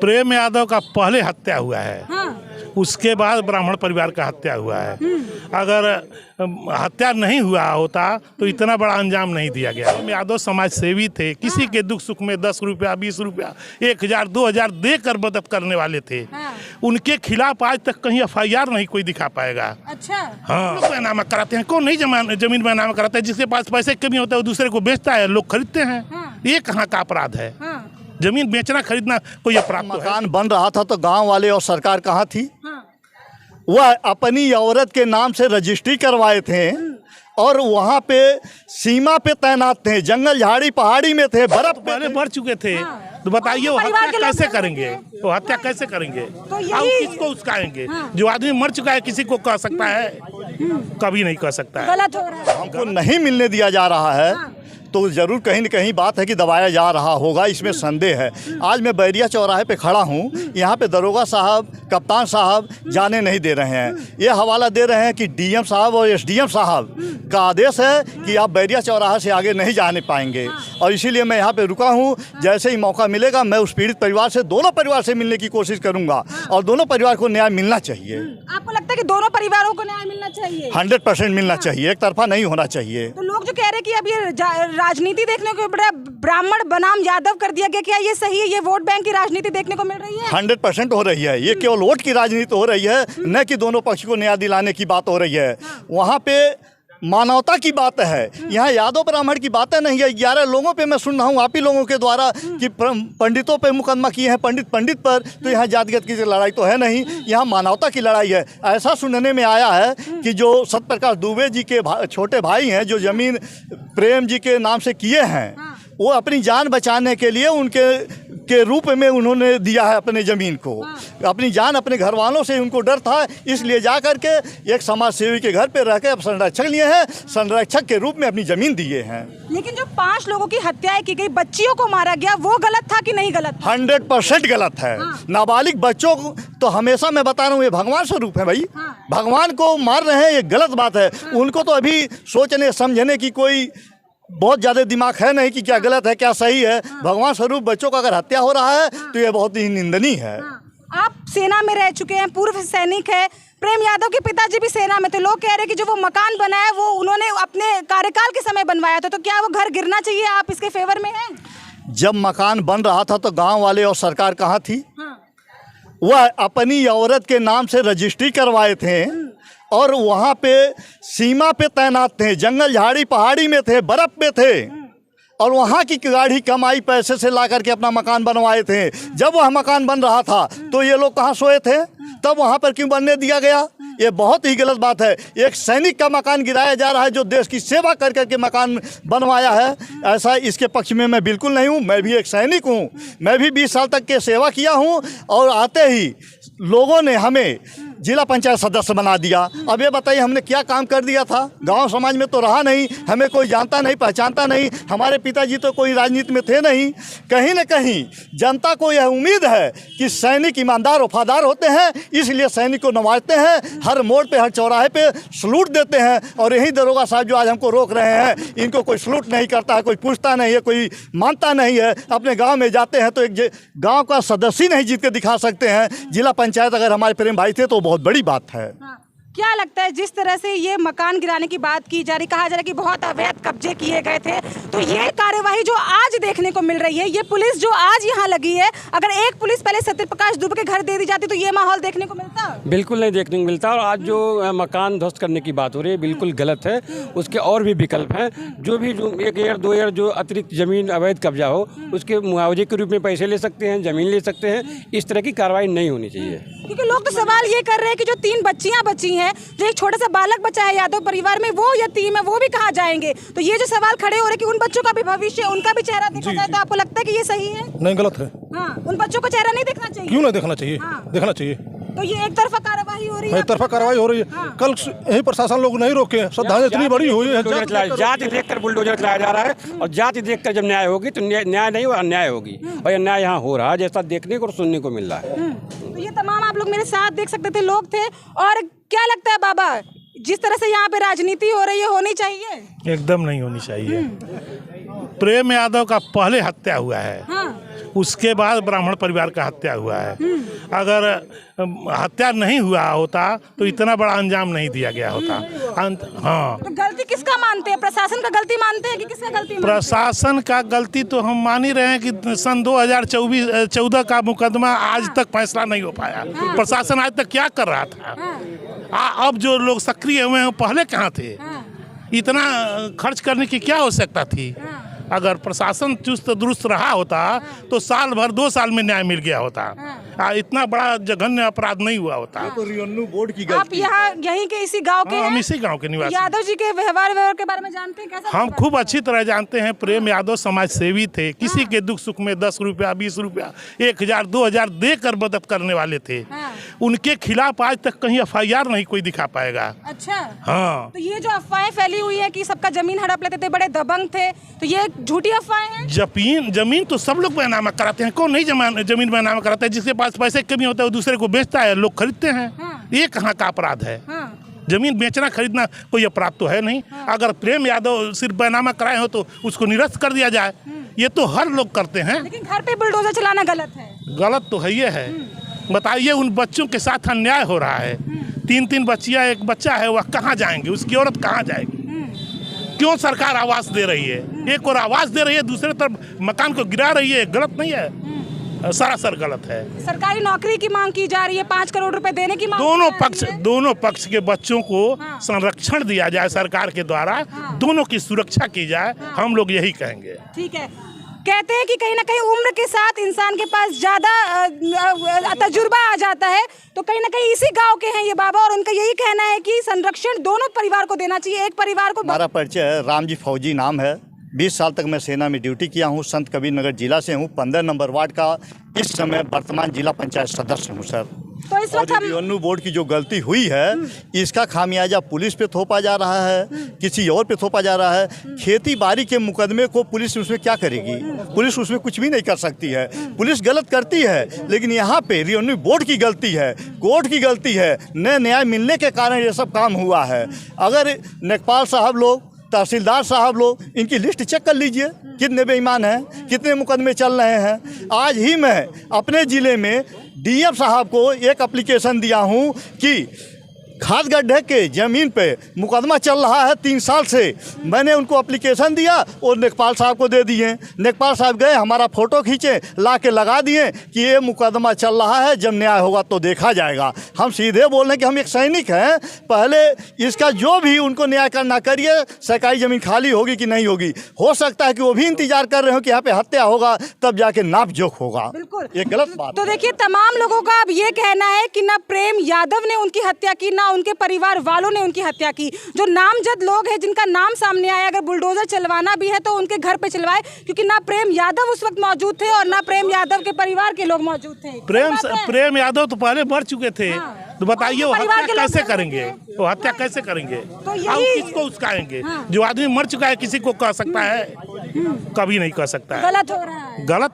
प्रेम यादव का पहले हत्या हुआ है। हाँ। उसके बाद ब्राह्मण परिवार का हत्या हुआ है। अगर हत्या नहीं हुआ होता तो इतना बड़ा अंजाम नहीं दिया गया। प्रेम यादव समाज सेवी थे, किसी के दुख सुख में 10 रुपया 20 रुपया 1000 2000 देकर मदद करने वाले थे। हाँ। उनके खिलाफ आज तक कहीं FIR नहीं कोई दिखा पाएगा। अच्छा। हाँ, लोग बैनामा कराते हैं, कौन नहीं जमीन बैनामा कराता है। जिसके पास पैसे कमी होता है वो दूसरे को बेचता है, लोग खरीदते हैं। हाँ। ये कहाँ का अपराध है? हाँ। जमीन बेचना खरीदना कोई अपराध तो है? मकान बन रहा था तो गांव वाले और सरकार कहाँ थी? हाँ। वह अपनी औरत के नाम से रजिस्ट्री करवाए थे और वहाँ पे सीमा पे तैनात थे, जंगल झाड़ी पहाड़ी में थे, बर्फ पहले बढ़ चुके थे। तो बताइए वो परिवार हत्या के लोग कैसे करते करेंगे? थे। वो हत्या कैसे करेंगे? तो अब यही किसको उसकाएंगे? हाँ। जो आदमी मर चुका है किसी को कह सकता है? कभी नहीं कह सकता है। गलत हो रहा है। हमको नहीं मिलने दिया जा रहा है तो जरूर कहीं न कहीं बात है कि दबाया जा रहा होगा, इसमें संदेह है। आज मैं बैरिया चौराहे पे खड़ा हूँ, यहाँ पे दरोगा साहब, कप्तान साहब जाने नहीं दे रहे हैं। ये हवाला दे रहे हैं कि DM साहब और SDM साहब का आदेश है कि आप बैरिया चौराहा से आगे नहीं जाने पाएंगे और इसीलिए मैं यहाँ पे रुका हूँ। जैसे ही मौका मिलेगा मैं उस पीड़ित परिवार से, दोनों परिवार से मिलने की कोशिश करूँगा और दोनों परिवार को न्याय मिलना चाहिए। आपको लगता है कि दोनों परिवारों को न्याय मिलना चाहिए? 100% मिलना चाहिए, एक तरफा नहीं होना चाहिए। तो लोग जो कह रहे हैं कि अब ये राजनीति देखने को बड़ा ब्राह्मण बनाम यादव कर दिया गया, क्या ये सही है? ये वोट बैंक की राजनीति देखने को मिल रही है? 100% हो रही है। ये केवल वोट की राजनीति हो रही है, न कि दोनों पक्ष को न्याय दिलाने की बात हो रही है। वहाँ पे मानवता की बात है, यहाँ यादव ब्राह्मण की बातें नहीं है। 11 लोगों पे मैं सुन रहा हूँ आप ही लोगों के द्वारा कि पंडितों पे मुकदमा किए हैं, पंडित पर। तो यहाँ जातिगत की लड़ाई तो है नहीं, यहाँ मानवता की लड़ाई है। ऐसा सुनने में आया है कि जो सत्यप्रकाश दुबे जी के छोटे भाई हैं, जो जमीन प्रेम जी के नाम से किए हैं, वो अपनी जान बचाने के लिए उनके रूप में उन्होंने दिया है अपने ज़मीन को। अपनी जान, अपने घर वालों से उनको डर था, इसलिए जा कर के एक समाज सेवी के घर पे रह के अब संरक्षक लिए हैं, संरक्षक के रूप में अपनी ज़मीन दिए हैं। लेकिन जो 5 लोगों की हत्याएं की गई, बच्चियों को मारा गया, वो गलत था कि नहीं गलत था? 100% गलत है। नाबालिग बच्चों को तो हमेशा मैं बता रहा हूँ, ये भगवान स्वरूप है भाई। भगवान को मार रहे हैं, ये गलत बात है। उनको तो अभी सोचने समझने की कोई बहुत ज़्यादा दिमाग है नहीं कि क्या गलत है क्या सही है। भगवान स्वरूप बच्चों का अगर हत्या हो रहा है तो ये बहुत ही निंदनीय है। आप सेना में रह चुके हैं, पूर्व सैनिक है। प्रेम यादव के पिताजी भी सेना में थे। लोग कह रहे हैं कि जो वो मकान बनाया वो उन्होंने अपने कार्यकाल के समय बनवाया था, तो क्या वो घर गिरना चाहिए? आप इसके फेवर में हैं? जब मकान बन रहा था तो गाँव वाले और सरकार कहाँ थी? वह अपनी औरत के नाम से रजिस्ट्री करवाए थे और वहाँ पे सीमा पे तैनात थे, जंगल झाड़ी पहाड़ी में थे, बर्फ में थे और वहाँ की गाड़ी कमाई पैसे से ला करके अपना मकान बनवाए थे। जब वह मकान बन रहा था तो ये लोग कहाँ सोए थे? तब वहाँ पर क्यों बनने दिया गया? ये बहुत ही गलत बात है। एक सैनिक का मकान गिराया जा रहा है जो देश की सेवा कर करके मकान बनवाया है। ऐसा इसके पक्ष में मैं बिल्कुल नहीं हूँ। मैं भी एक सैनिक हूँ, मैं भी 20 साल तक के सेवा किया हूँ और आते ही लोगों ने हमें जिला पंचायत सदस्य बना दिया। अब ये बताइए हमने क्या काम कर दिया था? गांव समाज में तो रहा नहीं, हमें कोई जानता नहीं, पहचानता नहीं। हमारे पिताजी तो कोई राजनीति में थे नहीं। कहीं न कहीं जनता को यह उम्मीद है कि सैनिक ईमानदार वफादार होते हैं, इसलिए सैनिक को नवाजते हैं, हर मोड़ पे हर चौराहे पे सलूट देते हैं। और यही दरोगा साहब जो आज हमको रोक रहे हैं, इनको कोई सलूट नहीं करता है, कोई पूछता नहीं है, कोई मानता नहीं है। अपने गाँव में जाते हैं तो एक गाँव का सदस्य नहीं जीत के दिखा सकते हैं। जिला पंचायत अगर हमारे प्रेम भाई थे तो बहुत बड़ी बात है। क्या लगता है जिस तरह से ये मकान गिराने की बात की जा रही, कहा जा रहा है कि बहुत अवैध कब्जे किए गए थे, तो ये कार्यवाही जो आज देखने को मिल रही है, ये पुलिस जो आज यहाँ लगी है, अगर एक पुलिस पहले सत्यप्रकाश दुबे के घर दे दी जाती तो ये माहौल देखने को मिलता? बिल्कुल नहीं देखने को मिलता। और आज जो मकान ध्वस्त करने की बात हो रही है बिल्कुल गलत है। उसके और भी विकल्प हैं। जो 1 एकड़ 2 एकड़ जो अतिरिक्त जमीन अवैध कब्जा हो उसके मुआवजे के रूप में पैसे ले सकते हैं, जमीन ले सकते हैं। इस तरह की कार्रवाई नहीं होनी चाहिए। क्योंकि लोग तो सवाल ये कर रहे हैं कि जो 3 बच्चियां बची हैं, जो एक छोटा सा बालक बचा है यादव परिवार में, वो यतीम है, वो भी कहाँ जाएंगे? तो ये जो सवाल खड़े हो रहे हैं कि उन बच्चों का भी भविष्य, उनका भी चेहरा देखा जाए, तो आपको लगता है कि ये सही है? नहीं, गलत है। हाँ, उन बच्चों को चेहरा नहीं देखना चाहिए? क्यों नहीं देखना चाहिए? देखना चाहिए। तो ये एक तरफा कार्रवाई हो रही है? एक तरफा कार्रवाई हो रही है। कल यही प्रशासन लोग नहीं रोके, श्रद्धांजलि इतनी बड़ी हुई है। जाति देखकर बुलडोजर चलाया जा रहा है और जाति देखकर जब न्याय होगी तो न्याय नहीं हुआ, अन्याय होगी। और ये न्याय यहाँ हो रहा है जैसा देखने को और सुनने को मिल रहा है। तो ये तमाम आप लोग मेरे साथ देख सकते थे, लोग थे। और क्या लगता है बाबा, जिस तरह से यहाँ पे राजनीति हो रही है, होनी चाहिए? एकदम नहीं होनी चाहिए। प्रेम यादव का पहले हत्या हुआ है। उसके बाद ब्राह्मण परिवार का हत्या हुआ है। अगर हत्या नहीं हुआ होता तो इतना बड़ा अंजाम नहीं दिया गया होता। हाँ, तो गलती किसका मानते हैं? प्रशासन का गलती मानते हैं कि किसका गलती मानते हैं? प्रशासन का गलती तो हम मान ही रहे हैं कि सन 2014 का मुकदमा आज तक फैसला नहीं हो पाया। प्रशासन आज तक क्या कर रहा था? अब जो लोग सक्रिय हुए हैं पहले कहाँ थे? इतना खर्च करने की क्या आवश्यकता थी? अगर प्रशासन चुस्त दुरुस्त रहा होता तो साल भर 2 साल में न्याय मिल गया होता। इतना बड़ा जघन्य अपराध नहीं हुआ होता। तो रेवेन्यू बोर्ड की आप गलती है। यहाँ यहीं के इसी गांव के हम हैं? इसी गांव के निवासी। यादव जी के व्यवहार के बारे में जानते हैं? कैसा हम व्यवहार? खूब अच्छी तरह जानते हैं। प्रेम यादव समाज सेवी थे। किसी के दुख सुख में 10 रुपया, 20 रुपया, 1000, 2000 देकर मदद करने वाले थे। उनके खिलाफ आज तक कहीं FIR नहीं कोई दिखा पाएगा। अच्छा, हाँ, तो ये जो अफवाहें फैली हुई है कि सबका जमीन हड़प लेते थे, बड़े दबंग थे, तो ये झूठी अफवाहें हैं? जमीन तो सब लोग बैनामा कराते हैं। कौन नहीं जमीन बैनामा कराता है? जिसके पास पैसे की कमी होता है वो दूसरे को बेचता है, लोग खरीदते हैं। ये कहाँ का अपराध है? जमीन बेचना खरीदना कोई अपराध तो है नहीं। अगर प्रेम यादव सिर्फ बैनामा कराए हो तो उसको निरस्त कर दिया जाए। ये तो हर लोग करते हैं। लेकिन घर पे बुलडोजर चलाना गलत है। गलत तो है ये है। बताइए, उन बच्चों के साथ अन्याय हो रहा है। 3 बच्चियां, एक बच्चा है, वह कहाँ जाएंगे? उसकी औरत कहाँ जाएगी? क्यों सरकार आवास दे रही है? एक और आवास दे रही है, दूसरे तरफ मकान को गिरा रही है। गलत नहीं है? सरासर गलत है। सरकारी नौकरी की मांग की जा रही है, 5 करोड़ रुपए देने की मांग दोनों पक्ष के बच्चों को संरक्षण दिया जाए सरकार के द्वारा। दोनों की सुरक्षा की जाए। हम लोग यही कहेंगे। ठीक है। कहते हैं कि कहीं ना कहीं उम्र के साथ इंसान के पास ज़्यादा तजुर्बा आ जाता है, तो कहीं ना कहीं इसी गांव के हैं ये बाबा, और उनका यही कहना है कि संरक्षण दोनों परिवार को देना चाहिए। एक परिवार को हमारा परिचय है, रामजी फौजी नाम है। 20 साल तक मैं सेना में ड्यूटी किया हूँ। संत कबीर नगर जिला से हूँ। 15 नंबर वार्ड का इस समय वर्तमान जिला पंचायत सदस्य हूँ सर। तो इस वक्त हम रेवेन्यू बोर्ड की जो गलती हुई है इसका खामियाजा पुलिस पे थोपा जा रहा है, किसी और पे थोपा जा रहा है। खेती बाड़ी के मुकदमे को पुलिस उसमें क्या करेगी? पुलिस उसमें कुछ भी नहीं कर सकती है। पुलिस गलत करती है, लेकिन यहाँ पे रेवेन्यू बोर्ड की गलती है, कोर्ट की गलती है। न न्याय मिलने के कारण ये सब काम हुआ है। अगर नेकपाल साहब लोग, तहसीलदार साहब लोग, इनकी लिस्ट चेक कर लीजिए, कितने बेईमान हैं, कितने मुकदमे चल रहे हैं। आज ही मैं अपने ज़िले में DM साहब को एक एप्लीकेशन दिया हूं कि खाद गड्ढे के ज़मीन पे मुकदमा चल रहा है 3 साल से। मैंने उनको एप्लीकेशन दिया और नेकपाल साहब को दे दिए। नेकपाल साहब गए, हमारा फ़ोटो खींचे, ला के लगा दिए कि ये मुकदमा चल रहा है, जब न्याय होगा तो देखा जाएगा। हम सीधे बोल रहे हैं कि हम एक सैनिक हैं। पहले इसका जो भी उनको न्याय करना करिए। सरकारी ज़मीन खाली होगी कि नहीं होगी, हो सकता है कि वो भी इंतजार कर रहे हो कि यहाँ पे हत्या होगा, तब जाके नाप जोख होगा। बिल्कुल, ये गलत बात। तो देखिए, तमाम लोगों का अब ये कहना है कि ना प्रेम यादव ने उनकी हत्या की, ना उनके परिवार वालों ने उनकी हत्या की। जो नामजद लोग हैं, जिनका नाम सामने आया, अगर बुलडोजर चलवाना भी है तो उनके घर पे चलवाए, क्योंकि ना प्रेम यादव उस वक्त मौजूद थे और ना प्रेम यादव के परिवार के लोग मौजूद थे। प्रेम यादव तो पहले मर चुके थे। तो बताइए वो परिवार हत्या के लोग कैसे करेंगे? वो हत्या कैसे करेंगे? तो यही- हम किसको उसकाएंगे? जो आदमी मर चुका है किसी को कह सकता है? कभी नहीं कह सकता है। गलत हो रहा है। गलत